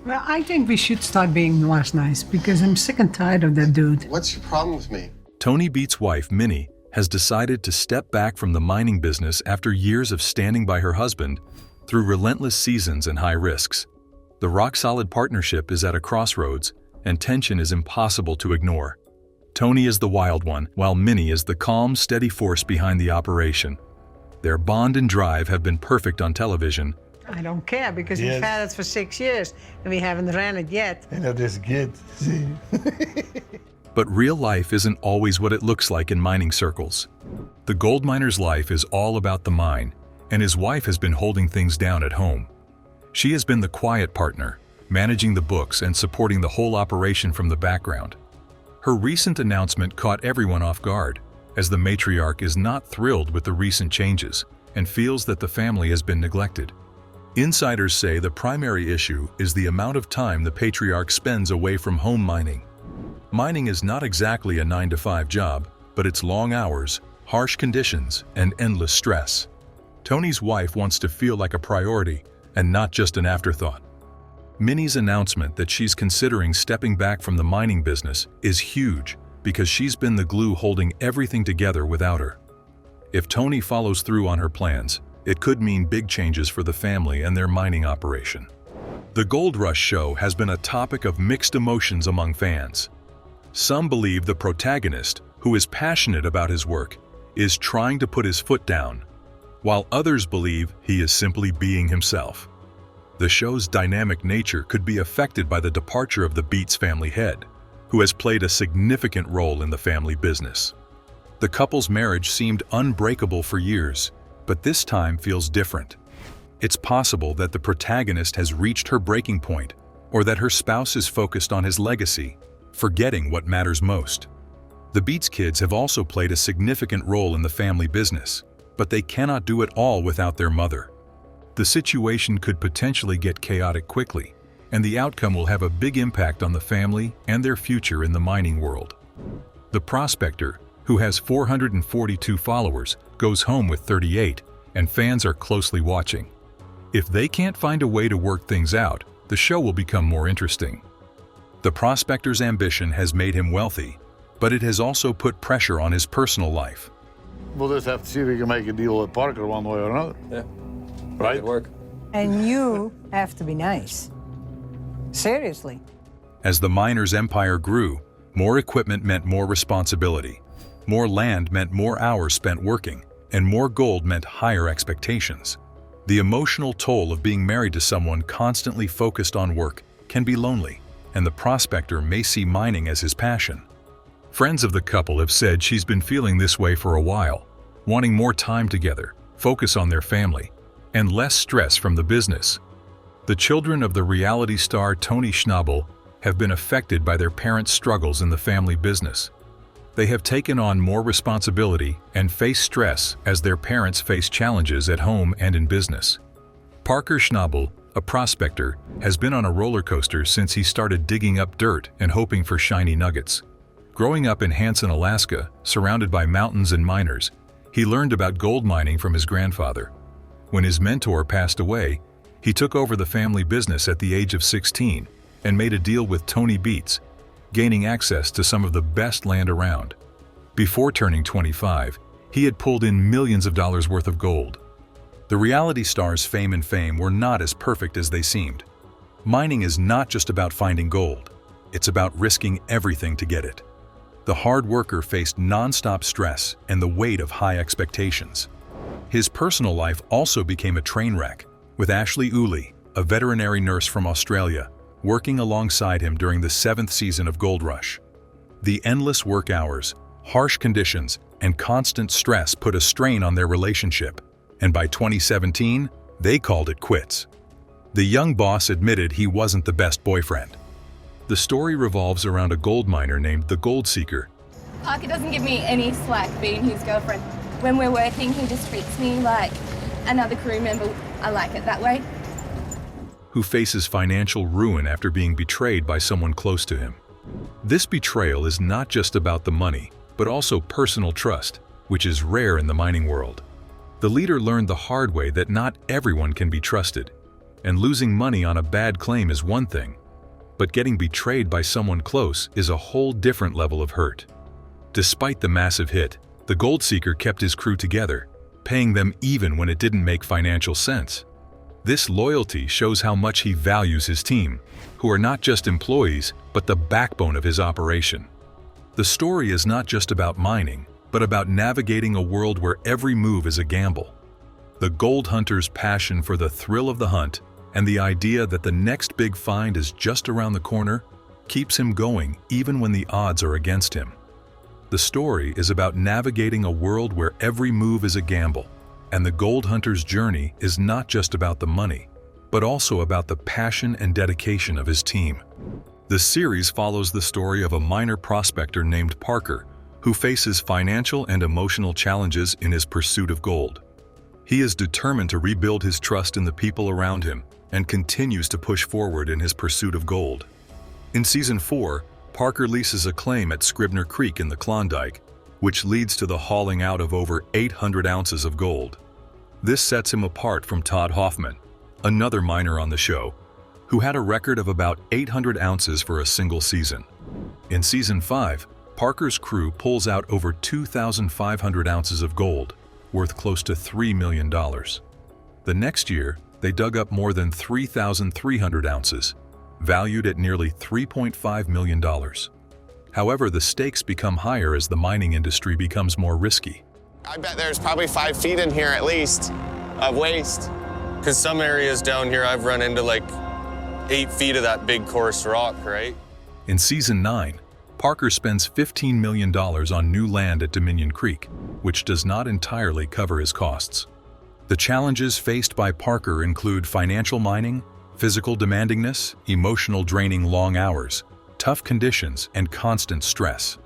Well, I think we should start being less nice because I'm sick and tired of that dude. What's your problem with me? Tony Beets' wife, Minnie, has decided to step back from the mining business after years of standing by her husband through relentless seasons and high risks. The rock-solid partnership is at a crossroads, and tension is impossible to ignore. Tony is the wild one, while Minnie is the calm, steady force behind the operation. Their bond and drive have been perfect on television. I don't care because we've had it for 6 years and we haven't ran it yet. And that is good. See? But real life isn't always what it looks like in mining circles. The gold miner's life is all about the mine, and his wife has been holding things down at home. She has been the quiet partner, managing the books and supporting the whole operation from the background. Her recent announcement caught everyone off guard, as the matriarch is not thrilled with the recent changes and feels that the family has been neglected. Insiders say the primary issue is the amount of time the patriarch spends away from home mining. Mining is not exactly a 9-to-5 job, but it's long hours, harsh conditions, and endless stress. Tony's wife wants to feel like a priority and not just an afterthought. Minnie's announcement that she's considering stepping back from the mining business is huge because she's been the glue holding everything together without her. If Tony follows through on her plans, it could mean big changes for the family and their mining operation. The Gold Rush show has been a topic of mixed emotions among fans. Some believe the protagonist, who is passionate about his work, is trying to put his foot down, while others believe he is simply being himself. The show's dynamic nature could be affected by the departure of the Beets family head, who has played a significant role in the family business. The couple's marriage seemed unbreakable for years, but this time feels different. It's possible that the protagonist has reached her breaking point, or that her spouse is focused on his legacy, forgetting what matters most. The Beets kids have also played a significant role in the family business, but they cannot do it all without their mother. The situation could potentially get chaotic quickly, and the outcome will have a big impact on the family and their future in the mining world. The Prospector, who has 442 followers, goes home with 38, and fans are closely watching. If they can't find a way to work things out, the show will become more interesting. The Prospector's ambition has made him wealthy, but it has also put pressure on his personal life. We'll just have to see if we can make a deal with Parker one way or another. Yeah. Right? Work. And you have to be nice. Seriously. As the miners' empire grew, more equipment meant more responsibility. More land meant more hours spent working, and more gold meant higher expectations. The emotional toll of being married to someone constantly focused on work can be lonely, and the Prospector may see mining as his passion. Friends of the couple have said she's been feeling this way for a while, wanting more time together, focus on their family, and less stress from the business. The children of the reality star Tony Schnabel have been affected by their parents' struggles in the family business. They have taken on more responsibility and face stress as their parents face challenges at home and in business. Parker Schnabel, a prospector, has been on a roller coaster since he started digging up dirt and hoping for shiny nuggets. Growing up in Hanson, Alaska, surrounded by mountains and miners, he learned about gold mining from his grandfather. When his mentor passed away, he took over the family business at the age of 16 and made a deal with Tony Beets, gaining access to some of the best land around. Before turning 25, he had pulled in millions of dollars worth of gold. The reality star's fame and fame were not as perfect as they seemed. Mining is not just about finding gold. It's about risking everything to get it. The hard worker faced non-stop stress and the weight of high expectations. His personal life also became a train wreck, with Ashley Uli, a veterinary nurse from Australia, working alongside him during the 7th season of Gold Rush. The endless work hours, harsh conditions, and constant stress put a strain on their relationship, and by 2017, they called it quits. The young boss admitted he wasn't the best boyfriend. The story revolves around a gold miner named the Gold Seeker. Parker doesn't give me any slack being his girlfriend. When we're working, he just treats me like another crew member. I like it that way. Who faces financial ruin after being betrayed by someone close to him. This betrayal is not just about the money, but also personal trust, which is rare in the mining world. The leader learned the hard way that not everyone can be trusted, And losing money on a bad claim is one thing, but getting betrayed by someone close is a whole different level of hurt. Despite the massive hit, the gold seeker kept his crew together, paying them even when it didn't make financial sense. This loyalty shows how much he values his team, who are not just employees, but the backbone of his operation. The story is not just about mining, but about navigating a world where every move is a gamble. The gold hunter's passion for the thrill of the hunt and the idea that the next big find is just around the corner keeps him going even when the odds are against him. The story is about navigating a world where every move is a gamble, and the gold hunter's journey is not just about the money, but also about the passion and dedication of his team. The series follows the story of a miner prospector named Parker, who faces financial and emotional challenges in his pursuit of gold. He is determined to rebuild his trust in the people around him and continues to push forward in his pursuit of gold. In Season 4, Parker leases a claim at Scribner Creek in the Klondike, which leads to the hauling out of over 800 ounces of gold. This sets him apart from Todd Hoffman, another miner on the show, who had a record of about 800 ounces for a single season. In Season 5, Parker's crew pulls out over 2,500 ounces of gold, worth close to $3 million. The next year, they dug up more than 3,300 ounces, valued at nearly $3.5 million. However, the stakes become higher as the mining industry becomes more risky. I bet there's probably 5 feet in here at least of waste. Because some areas down here I've run into like 8 feet of that big coarse rock, right? In Season 9, Parker spends $15 million on new land at Dominion Creek, which does not entirely cover his costs. The challenges faced by Parker include financial mining, physical demandingness, emotional draining long hours, tough conditions, and constant stress.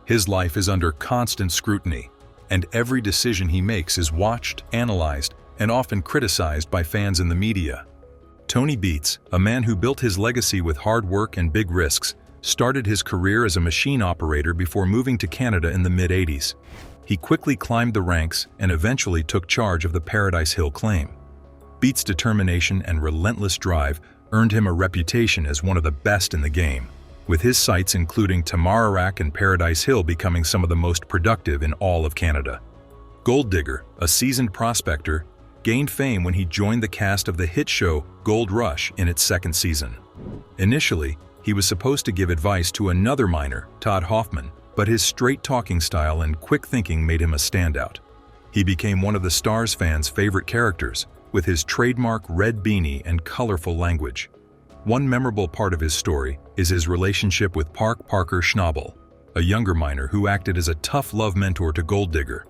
His life is under constant scrutiny, and every decision he makes is watched, analyzed, and often criticized by fans in the media. Tony Beets, a man who built his legacy with hard work and big risks, started his career as a machine operator before moving to Canada in the mid-80s. He quickly climbed the ranks and eventually took charge of the Paradise Hill claim. Beets' determination and relentless drive earned him a reputation as one of the best in the game, with his sites including Tamarack and Paradise Hill becoming some of the most productive in all of Canada. Gold Digger, a seasoned prospector, gained fame when he joined the cast of the hit show Gold Rush in its second season. Initially, he was supposed to give advice to another miner, Todd Hoffman, but his straight-talking style and quick thinking made him a standout. He became one of the Stars fans' favorite characters, with his trademark red beanie and colorful language. One memorable part of his story is his relationship with Parker Schnabel, a younger miner who acted as a tough love mentor to Gold Digger.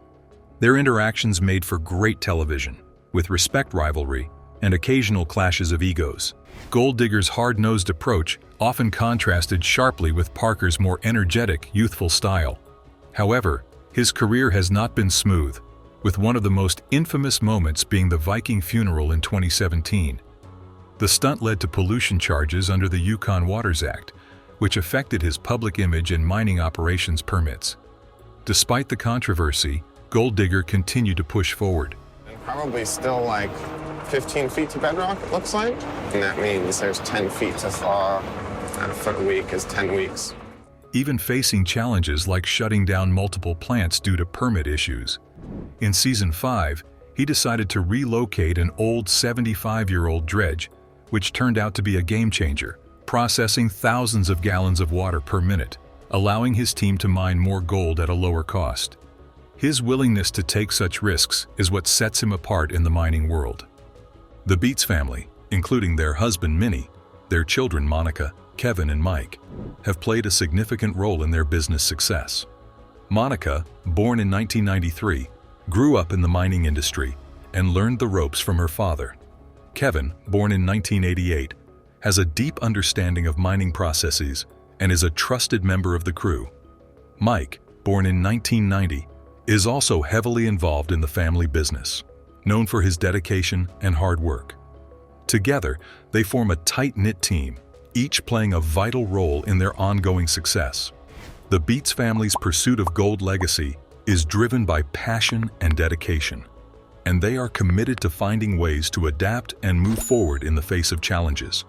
Their interactions made for great television, with respect rivalry and occasional clashes of egos. Gold Digger's hard-nosed approach often contrasted sharply with Parker's more energetic, youthful style. However, his career has not been smooth, with one of the most infamous moments being the Viking funeral in 2017. The stunt led to pollution charges under the Yukon Waters Act, which affected his public image and mining operations permits. Despite the controversy, Gold Digger continued to push forward. Probably still like 15 feet to bedrock, it looks like. And that means there's 10 feet to thaw, and a foot a week is 10 weeks. Even facing challenges like shutting down multiple plants due to permit issues. In Season 5, he decided to relocate an old 75-year-old dredge, which turned out to be a game-changer, processing thousands of gallons of water per minute, allowing his team to mine more gold at a lower cost. His willingness to take such risks is what sets him apart in the mining world. The Beets family, including their husband Minnie, their children Monica, Kevin, and Mike, have played a significant role in their business success. Monica, born in 1993, grew up in the mining industry and learned the ropes from her father. Kevin, born in 1988, has a deep understanding of mining processes and is a trusted member of the crew. Mike, born in 1990, is also heavily involved in the family business, known for his dedication and hard work. Together, they form a tight-knit team, each playing a vital role in their ongoing success. The Beets family's pursuit of gold legacy is driven by passion and dedication. and they are committed to finding ways to adapt and move forward in the face of challenges.